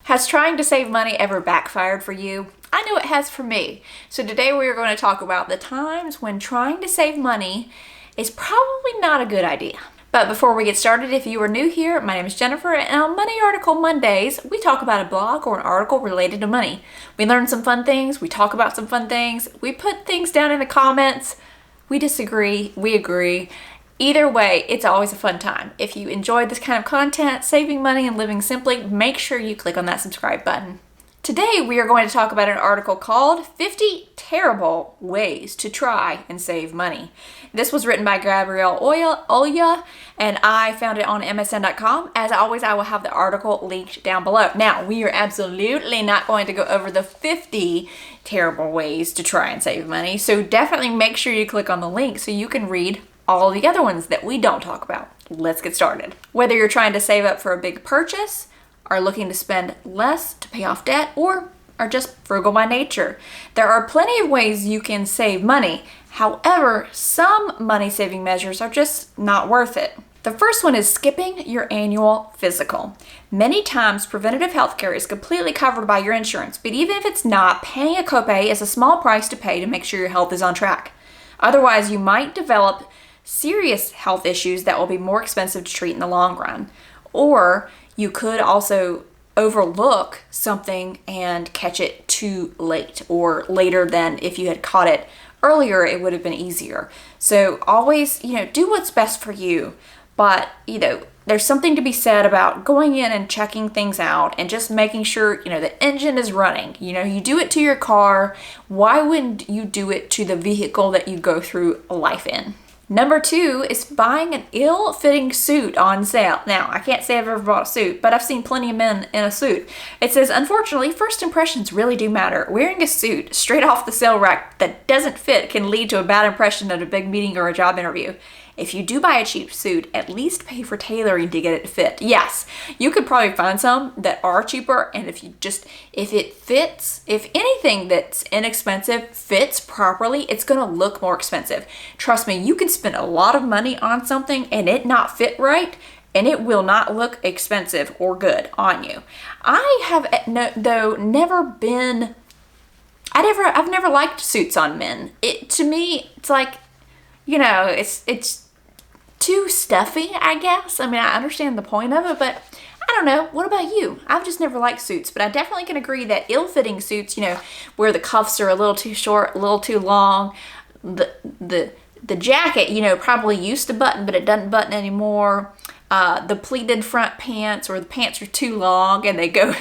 Has trying to save money ever backfired for you? I know it has for me. So today we are going to talk about the times when trying to save money is probably not a good idea. But before we get started, if you are new here, my name is Jennifer, and on Money Article Mondays, we talk about a blog or an article related to money. We learn some fun things, we talk about some fun things, we put things down in the comments, we disagree, we agree. Either way, it's always a fun time. If you enjoyed this kind of content, saving money and living simply, make sure you click on that subscribe button. Today, we are going to talk about an article called 50 Terrible Ways to Try and Save Money. This was written by Gabrielle Olya, and I found it on MSN.com. As always, I will have the article linked down below. Now, we are absolutely not going to go over the 50 terrible ways to try and save money, so definitely make sure you click on the link so you can read all the other ones that we don't talk about. Let's get started. Whether you're trying to save up for a big purchase, are looking to spend less to pay off debt, or are just frugal by nature, there are plenty of ways you can save money. However, some money saving measures are just not worth it. The first one is skipping your annual physical. Many times, preventative health care is completely covered by your insurance, but even if it's not, paying a copay is a small price to pay to make sure your health is on track. Otherwise, you might develop serious health issues that will be more expensive to treat in the long run. Or you could also overlook something and catch it too late, or later than if you had caught it earlier, it would have been easier. So always, do what's best for you. But, there's something to be said about going in and checking things out and just making sure, the engine is running. You do it to your car. Why wouldn't you do it to the vehicle that you go through life in? Number 2 is buying an ill-fitting suit on sale. Now, I can't say I've ever bought a suit, but I've seen plenty of men in a suit. It says, unfortunately, first impressions really do matter. Wearing a suit straight off the sale rack that doesn't fit can lead to a bad impression at a big meeting or a job interview. If you do buy a cheap suit, at least pay for tailoring to get it to fit. Yes, you could probably find some that are cheaper, and if it fits, if anything that's inexpensive fits properly, it's gonna look more expensive. Trust me, you can spend a lot of money on something and it not fit right, and it will not look expensive or good on you. I have, I've never liked suits on men. To me, it's like, it's too stuffy, I guess. I mean, I understand the point of it, but I don't know. What about you? I've just never liked suits, but I definitely can agree that ill-fitting suits, where the cuffs are a little too short, a little too long, the jacket, probably used to button, but it doesn't button anymore. The pleated front pants, or the pants are too long and they go,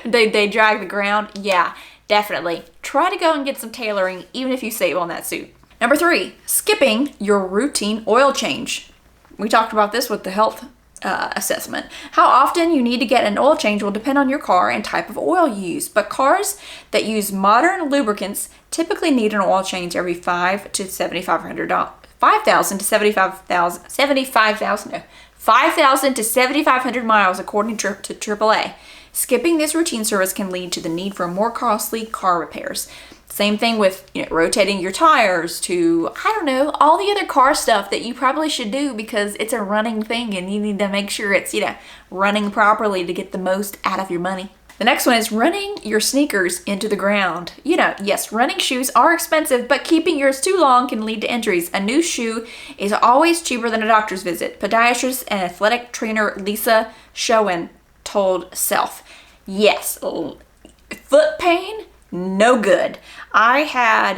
they drag the ground. Yeah, definitely. Try to go and get some tailoring, even if you save on that suit. Number 3, skipping your routine oil change. We talked about this with the health assessment. How often you need to get an oil change will depend on your car and type of oil you use, but cars that use modern lubricants typically need an oil change every $5,000 to $7,500 miles, according to AAA. Skipping this routine service can lead to the need for more costly car repairs. Same thing with rotating your tires to, all the other car stuff that you probably should do because it's a running thing and you need to make sure it's, running properly to get the most out of your money. The next one is running your sneakers into the ground. Yes, running shoes are expensive, but keeping yours too long can lead to injuries. A new shoe is always cheaper than a doctor's visit. Podiatrist and athletic trainer Lisa Schoen told Self. Yes, foot pain, no good. I had,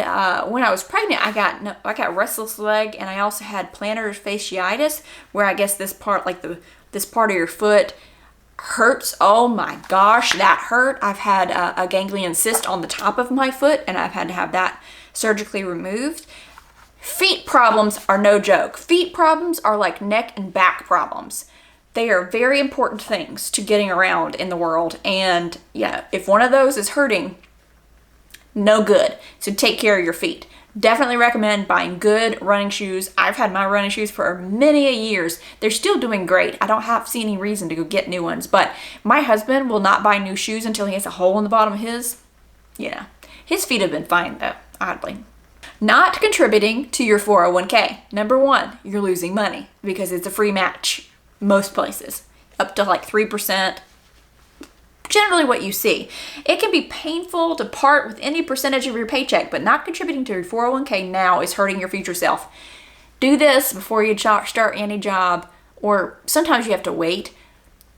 when I was pregnant, I got restless leg, and I also had plantar fasciitis, where I guess this part, this part of your foot hurts. Oh my gosh, that hurt. I've had a ganglion cyst on the top of my foot, and I've had to have that surgically removed. Feet problems are no joke. Feet problems are like neck and back problems. They are very important things to getting around in the world, and if one of those is hurting, no good. So take care of your feet. Definitely recommend buying good running shoes. I've had my running shoes for many years. They're still doing great. I don't see any reason to go get new ones, but my husband will not buy new shoes until he has a hole in the bottom of his. His feet have been fine though, oddly. Not contributing to your 401k. Number 1, you're losing money because it's a free match most places. Up to like 3%, generally what you see. It can be painful to part with any percentage of your paycheck, but not contributing to your 401k now is hurting your future self. Do this before you start any job, or sometimes you have to wait.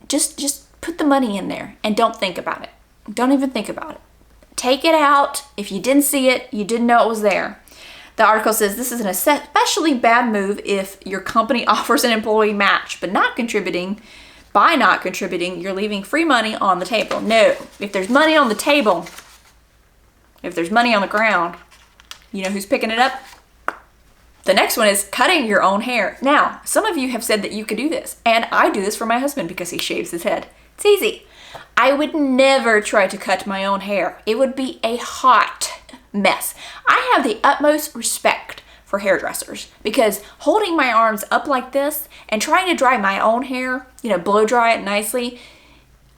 Just put the money in there and don't think about it. Don't even think about it. Take it out. If you didn't see it, you didn't know it was there. The article says this is an especially bad move if your company offers an employee match, but by not contributing, you're leaving free money on the table. No, if there's money on the table, if there's money on the ground, you know who's picking it up? The next one is cutting your own hair. Now, some of you have said that you could do this, and I do this for my husband because he shaves his head. It's easy. I would never try to cut my own hair. It would be a hot mess. I have the utmost respect for hairdressers because holding my arms up like this and trying to dry my own hair, blow dry it nicely,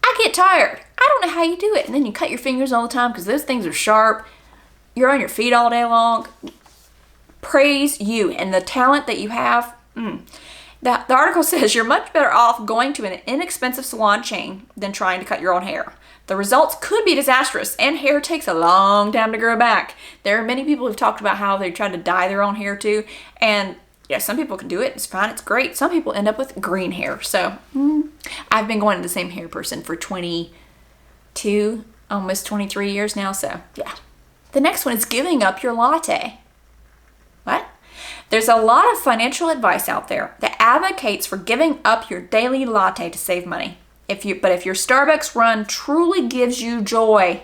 I get tired. I don't know how you do it. And then you cut your fingers all the time because those things are sharp. You're on your feet all day long. Praise you and the talent that you have. The article says you're much better off going to an inexpensive salon chain than trying to cut your own hair. The results could be disastrous, and hair takes a long time to grow back. There are many people who've talked about how they try to dye their own hair too, and yeah, some people can do it. It's fine. It's great. Some people end up with green hair. So I've been going to the same hair person for 22, almost 23 years now. So yeah. The next one is giving up your latte. What? There's a lot of financial advice out there that advocates for giving up your daily latte to save money. But if your Starbucks run truly gives you joy,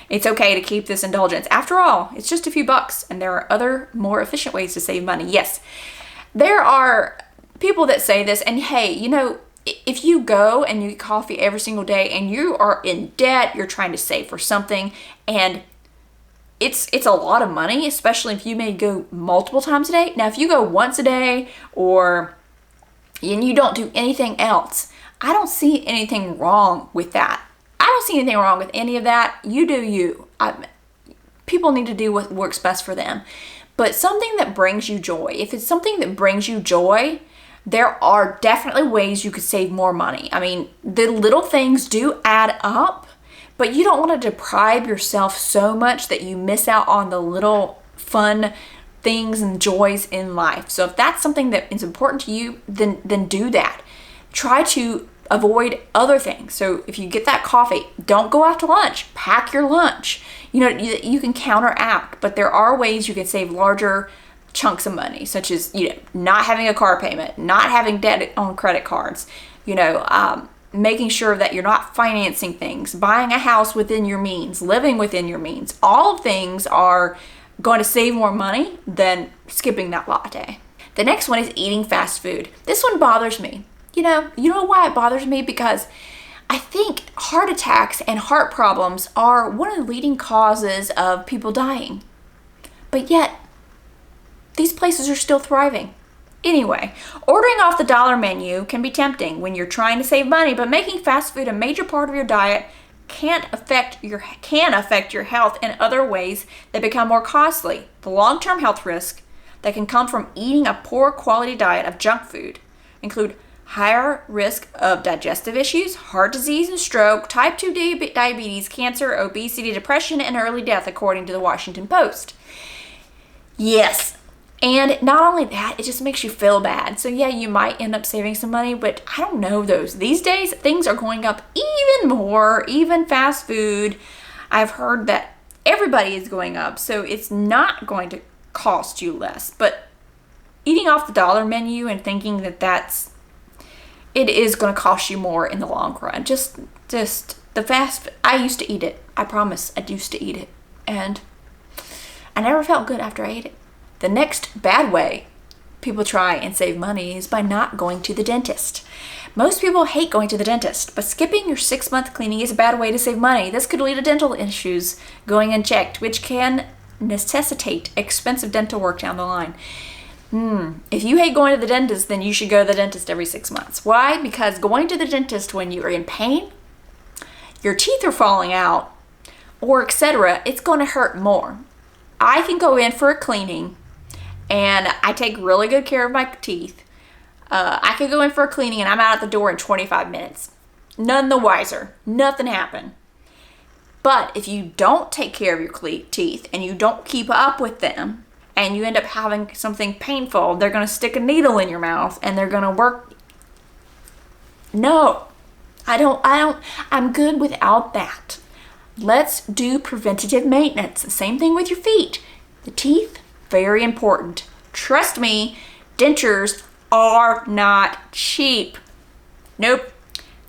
it's okay to keep this indulgence. After all, it's just a few bucks, and there are other, more efficient ways to save money. Yes, there are people that say this, and hey, if you go and you get coffee every single day and you are in debt, you're trying to save for something, and it's a lot of money, especially if you may go multiple times a day. Now, if you go once a day and you don't do anything else, I don't see anything wrong with that. I don't see anything wrong with any of that. You do you. People need to do what works best for them. But something that brings you joy, if it's something that brings you joy, there are definitely ways you could save more money. I mean, the little things do add up, but you don't want to deprive yourself so much that you miss out on the little fun things and joys in life. So if that's something that is important to you, then do that. Try to avoid other things. So if you get that coffee, don't go out to lunch. Pack your lunch. You can counteract, but there are ways you can save larger chunks of money, such as not having a car payment, not having debt on credit cards, making sure that you're not financing things, buying a house within your means, living within your means. All of things are going to save more money than skipping that latte. The next one is eating fast food. This one bothers me. You know why it bothers me? Because I think heart attacks and heart problems are one of the leading causes of people dying. But yet, these places are still thriving. Anyway, ordering off the dollar menu can be tempting when you're trying to save money, but making fast food a major part of your diet can affect your health in other ways that become more costly. The long-term health risk that can come from eating a poor quality diet of junk food include higher risk of digestive issues, heart disease and stroke, type 2 diabetes, cancer, obesity, depression, and early death, according to the Washington Post. Yes, and not only that, it just makes you feel bad. So yeah, you might end up saving some money, but I don't know those. These days, things are going up even more, even fast food. I've heard that everybody is going up, so it's not going to cost you less. But eating off the dollar menu and thinking that it is going to cost you more in the long run. Just the fast. I used to eat it. I promise. I used to eat it, and I never felt good after I ate it. The next bad way people try and save money is by not going to the dentist. Most people hate going to the dentist, but skipping your 6-month cleaning is a bad way to save money. This could lead to dental issues going unchecked, which can necessitate expensive dental work down the line. If you hate going to the dentist, then you should go to the dentist every 6 months. Why? Because going to the dentist when you are in pain, your teeth are falling out, or etc., it's going to hurt more. I can go in for a cleaning, and I take really good care of my teeth. I could go in for a cleaning, and I'm out at the door in 25 minutes. None the wiser. Nothing happened. But if you don't take care of your teeth and you don't keep up with them and you end up having something painful, they're going to stick a needle in your mouth and they're going to work. No, I'm good without that. Let's do preventative maintenance. The same thing with your feet. The teeth, very important. Trust me, dentures are not cheap. Nope.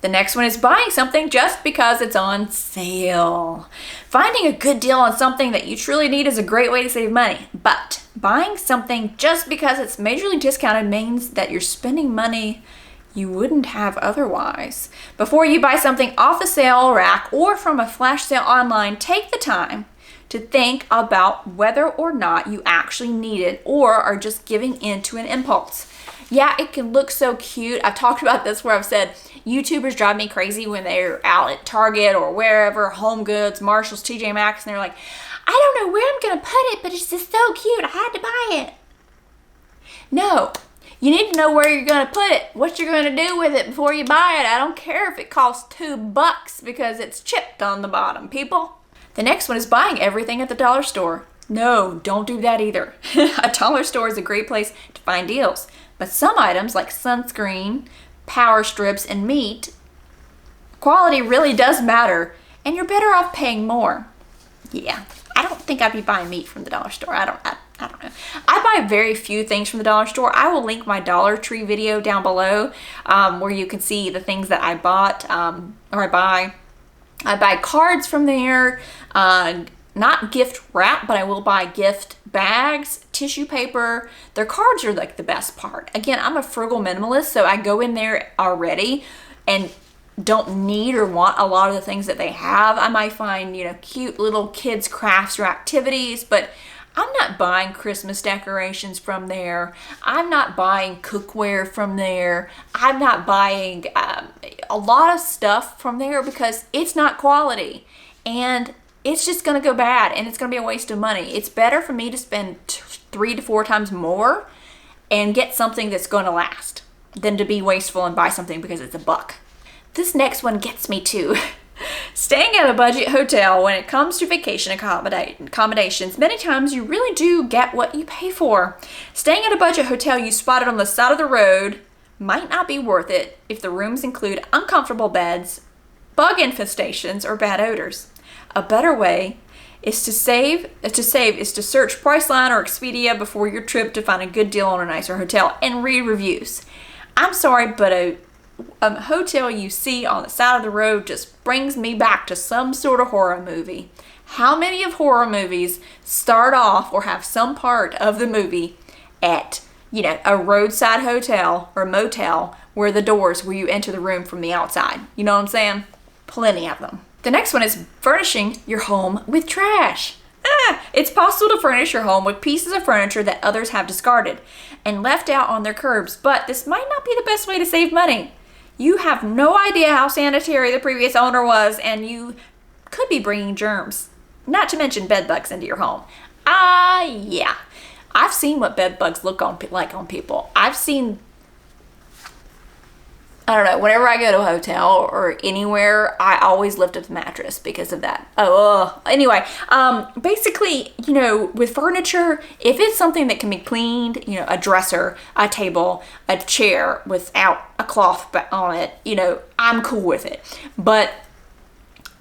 The next one is buying something just because it's on sale. Finding a good deal on something that you truly need is a great way to save money. But buying something just because it's majorly discounted means that you're spending money you wouldn't have otherwise. Before you buy something off the sale rack or from a flash sale online, take the time to think about whether or not you actually need it or are just giving in to an impulse. Yeah, it can look so cute. I've talked about this where I've said YouTubers drive me crazy when they're out at Target or wherever, Home Goods, Marshalls, TJ Maxx, and they're like, I don't know where I'm going to put it, but it's just so cute. I had to buy it. No, you need to know where you're going to put it, what you're going to do with it before you buy it. I don't care if it costs $2 because it's chipped on the bottom, people. The next one is buying everything at the dollar store. No, don't do that either. A dollar store is a great place to find deals. But some items like sunscreen, power strips, and meat, quality really does matter, and you're better off paying more. Yeah, I don't think I'd be buying meat from the dollar store. I don't know. I buy very few things from the dollar store. I will link my Dollar Tree video down below where you can see the things that I bought or I buy. I buy cards from there, not gift wrap, but I will buy gift bags, tissue paper. Their cards are like the best part. Again, I'm a frugal minimalist, so I go in there already and don't need or want a lot of the things that they have. I might find, cute little kids' crafts or activities, but I'm not buying Christmas decorations from there. I'm not buying cookware from there. I'm not buying a lot of stuff from there because it's not quality. And it's just going to go bad and it's going to be a waste of money. It's better for me to spend 3 to 4 times more and get something that's going to last than to be wasteful and buy something because it's $1. This next one gets me too. Staying at a budget hotel when it comes to vacation accommodations, many times you really do get what you pay for. Staying at a budget hotel you spotted on the side of the road might not be worth it if the rooms include uncomfortable beds, bug infestations, or bad odors. A better way is to search Priceline or Expedia before your trip to find a good deal on a nicer hotel and read reviews. I'm sorry, but a hotel you see on the side of the road just brings me back to some sort of horror movie. How many of horror movies start off or have some part of the movie at, a roadside hotel or motel where the doors where you enter the room from the outside? You know what I'm saying? Plenty of them. The next one is furnishing your home with trash. It's possible to furnish your home with pieces of furniture that others have discarded and left out on their curbs, but this might not be the best way to save money. You have no idea how sanitary the previous owner was, and you could be bringing germs, not to mention bed bugs, into your home. Yeah. I've seen what bed bugs look like on people. I've seen, I don't know, whenever I go to a hotel or anywhere, I always lift up the mattress because of that. Anyway, basically, with furniture, if it's something that can be cleaned, a dresser, a table, a chair without a cloth on it, I'm cool with it. But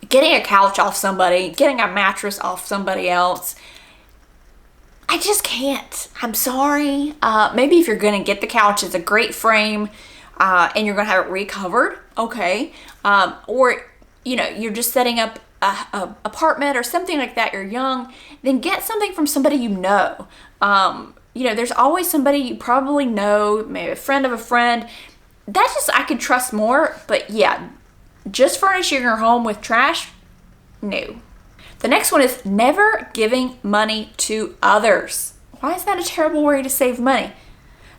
getting a couch off somebody, getting a mattress off somebody else, I just can't. I'm sorry. Maybe if you're going to get the couch, it's a great frame, and you're going to have it recovered, okay. Or, you're just setting up a apartment or something like that, you're young, then get something from somebody there's always somebody you probably know, maybe a friend of a friend. That just, I could trust more, but yeah, just furnishing your home with trash, no. The next one is never giving money to others. Why is that a terrible way to save money?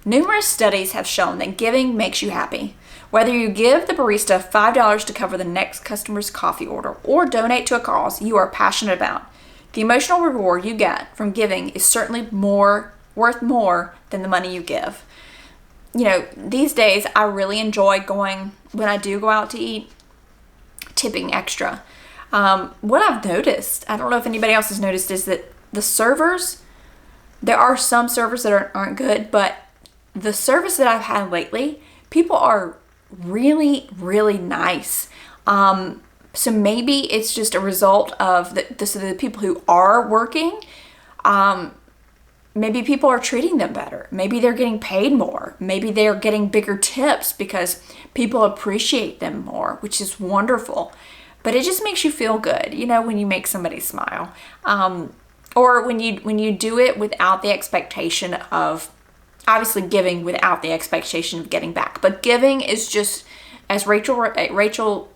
Numerous studies have shown that giving makes you happy. Whether you give the barista $5 to cover the next customer's coffee order or donate to a cause you are passionate about, the emotional reward you get from giving is certainly worth more than the money you give. These days I really enjoy going, when I do go out to eat, tipping extra. What I've noticed, I don't know if anybody else has noticed, is that the servers, there are some servers that aren't good, but the service that I've had lately, people are really, really nice. So maybe it's just a result of the people who are working. Maybe people are treating them better. Maybe they're getting paid more. Maybe they're getting bigger tips because people appreciate them more, which is wonderful. But it just makes you feel good, you know, when you make somebody smile. Or when you do it without the expectation of, obviously giving without the expectation of getting back. But giving is just, as Rachel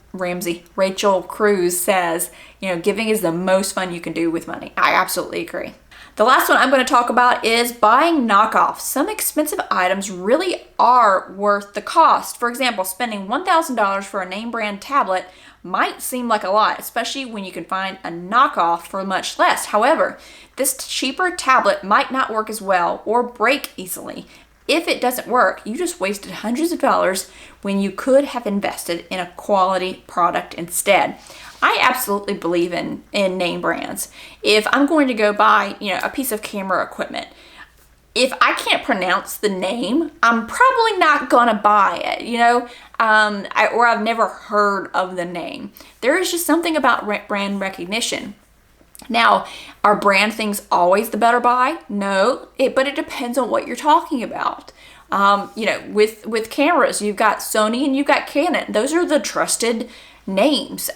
Cruz says, you know, giving is the most fun you can do with money. I absolutely agree. The last one I'm going to talk about is buying knockoffs. Some expensive items really are worth the cost. For example, spending $1,000 for a name brand tablet might seem like a lot, especially when you can find a knockoff for much less. However, this cheaper tablet might not work as well or break easily. If it doesn't work, you just wasted hundreds of dollars when you could have invested in a quality product instead. I absolutely believe in name brands. If I'm going to go buy, you know, a piece of camera equipment, if I can't pronounce the name, I'm probably not gonna buy it, you know, or I've never heard of the name. There is just something about brand recognition. Now, are brand things always the better buy? No, but it depends on what you're talking about. You know, with cameras, you've got Sony and you've got Canon. Those are the trusted names.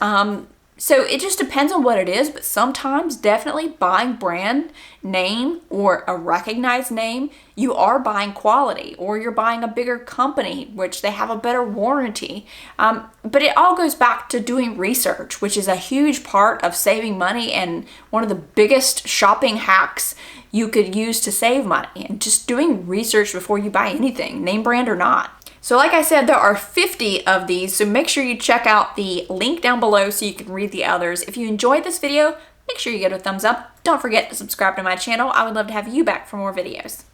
So it just depends on what it is, but sometimes definitely buying brand name or a recognized name, you are buying quality, or you're buying a bigger company, which they have a better warranty. But it all goes back to doing research, which is a huge part of saving money and one of the biggest shopping hacks you could use to save money, and just doing research before you buy anything, name brand or not. So like I said, there are 50 of these, so make sure you check out the link down below so you can read the others. If you enjoyed this video, make sure you give it a thumbs up. Don't forget to subscribe to my channel. I would love to have you back for more videos.